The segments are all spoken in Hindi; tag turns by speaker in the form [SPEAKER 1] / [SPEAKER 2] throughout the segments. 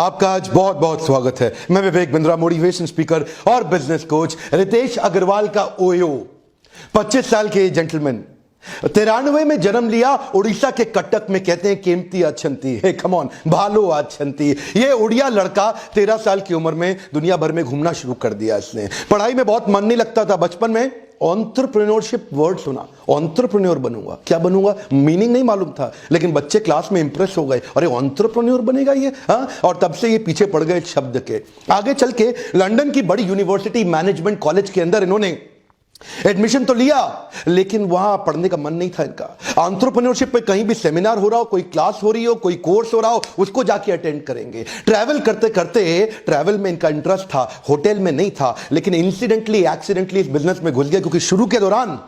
[SPEAKER 1] आपका आज बहुत बहुत स्वागत है। मैं विवेक बिंद्रा, मोटिवेशन स्पीकर और बिजनेस कोच। रितेश अग्रवाल का ओयो 25 साल के जेंटलमैन, 93 में जन्म लिया, उड़ीसा के कटक में। कहते हैं कीमती अच्छंती है, कम ऑन भालो अच्छंती। ये उड़िया लड़का 13 साल की उम्र में दुनिया भर में घूमना शुरू कर दिया। इसने पढ़ाई में बहुत मन नहीं लगता था। बचपन में एंटरप्रेन्योरशिप वर्ड सुना, एंटरप्रेन्योर बनूंगा। क्या बनूंगा मीनिंग नहीं मालूम था, लेकिन बच्चे क्लास में इंप्रेस हो गए, अरे एंटरप्रेन्योर बनेगा ये, हाँ। और तब से ये पीछे पड़ गए शब्द के। आगे चल के लंदन की बड़ी यूनिवर्सिटी मैनेजमेंट कॉलेज के अंदर इन्होंने एडमिशन तो लिया, लेकिन वहां पढ़ने का मन नहीं था इनका। एंटरप्रेन्योरशिप पे कहीं भी सेमिनार हो रहा हो, कोई क्लास हो रही हो, कोई कोर्स हो रहा हो, उसको जाके अटेंड करेंगे। ट्रैवल करते करते ट्रैवल में इनका इंटरेस्ट था, होटल में नहीं था, लेकिन इंसिडेंटली एक्सीडेंटली इस बिजनेस में घुस गया। क्योंकि शुरू के दौरान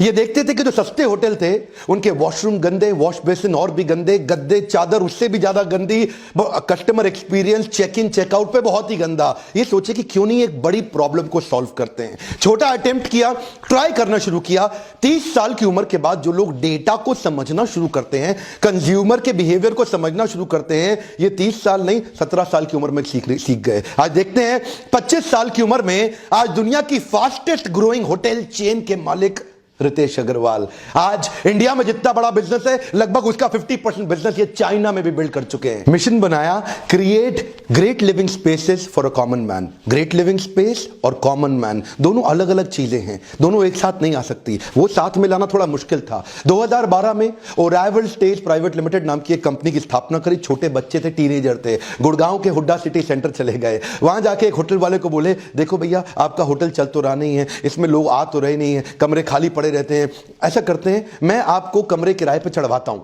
[SPEAKER 1] ये देखते थे कि जो सस्ते होटल थे उनके वॉशरूम गंदे, वॉश बेसिन और भी गंदे, गद्दे चादर उससे भी ज्यादा गंदी, customer experience check in checkout पे बहुत ही गंदा। ये सोचे कि क्यों नहीं एक बड़ी प्रॉब्लम को सॉल्व करते हैं। छोटा अटेम्प्ट किया, ट्राई करना शुरू किया। 30 साल की उम्र के बाद जो लोग डेटा को समझना शुरू करते हैं, कंज्यूमर के बिहेवियर को समझना शुरू करते हैं, ये 30 साल नहीं 17 साल की उम्र में सीख गए। आज देखते हैं 25 साल की उम्र में आज दुनिया की फास्टेस्ट ग्रोइंग होटल चेन के मालिक रितेश अग्रवाल। आज इंडिया में जितना बड़ा बिजनेस है, लगभग उसका 50% बिजनेस ये चाइना में भी बिल्ड कर चुके हैं। मिशन बनाया, create great living spaces for a common man. Great living space और कॉमन मैन दोनों अलग अलग चीजें हैं, दोनों एक साथ नहीं आ सकती। वो साथ में लाना थोड़ा मुश्किल था। 2012 में ओराइवल स्टेज प्राइवेट लिमिटेड नाम की एक कंपनी की स्थापना करी। छोटे बच्चे थे, टीनेजर थे, गुड़गांव के हुड्डा सिटी सेंटर चले गए। वहां जाके एक होटल वाले को बोले, देखो भैया आपका होटल चल तो रहा नहीं है, इसमें लोग आ तो रहे नहीं है, कमरे खाली पड़े रहते हैं। ऐसा करते हैं, मैं आपको कमरे किराए पे चढ़वाता हूं,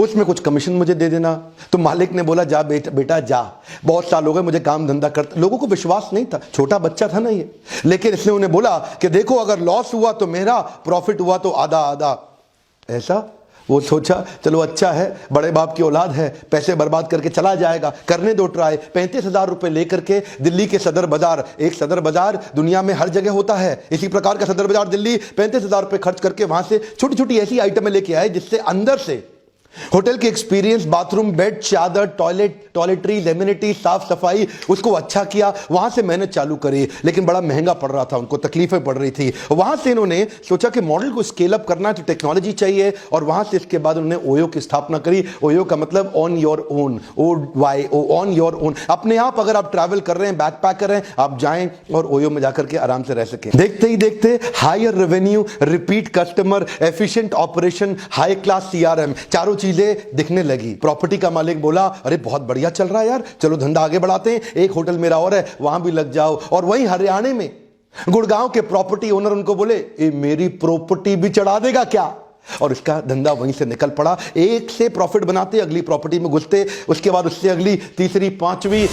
[SPEAKER 1] उसमें कुछ कमीशन मुझे दे देना। तो मालिक ने बोला, जा बेटा जा, बहुत साल हो गए मुझे काम धंधा करते। लोगों को विश्वास नहीं था, छोटा बच्चा था ना ये, लेकिन इसने उन्हें बोला कि देखो अगर लॉस हुआ तो मेरा, प्रॉफिट हुआ तो आधा आधा। ऐसा वो सोचा, चलो अच्छा है, बड़े बाप की औलाद है, पैसे बर्बाद करके चला जाएगा, करने दो ट्राई। 35,000 रुपए लेकर के दिल्ली के सदर बाजार, एक सदर बाजार दुनिया में हर जगह होता है, इसी प्रकार का सदर बाजार दिल्ली, 35,000 रुपए खर्च करके वहां से छोटी छोटी ऐसी आइटमें लेके आए जिससे अंदर से होटल की एक्सपीरियंस, बाथरूम, बेड, चादर, टॉयलेटरीज, एमिनिटी, साफ सफाई, उसको अच्छा किया। वहां से मेहनत चालू करी, लेकिन बड़ा महंगा पड़ रहा था उनको, तकलीफें पड़ रही थी। वहां से इन्होंने सोचा कि मॉडल को स्केल अप करना है तो टेक्नोलॉजी चाहिए, और वहां से इसके बाद उन्होंने ओयो की स्थापना करी। ओयो का मतलब on your own, on your own, अपने आप। अगर आप ट्रैवल कर रहे हैं, बैक पैक कर रहे हैं, आप जाएं और ओयो में जाकर के आराम से रह सकें। देखते ही देखते higher revenue, repeat customer, efficient operation, high class CRM, चारों चीजें दिखने लगी। प्रॉपर्टी का मालिक बोला, अरे बहुत बढ़िया चल रहा है यार, चलो धंधा आगे बढ़ाते हैं, एक होटल मेरा और है, वहां भी लग जाओ। और वहीं हरियाणा में गुड़गांव के प्रॉपर्टी ओनर उनको बोले, मेरी प्रॉपर्टी भी चढ़ा देगा क्या? और इसका धंधा वहीं से निकल पड़ा। एक से प्रॉफिट बनाते, अगली प्रॉपर्टी में घुसते, उसके बाद उससे अगली, तीसरी, पांचवी।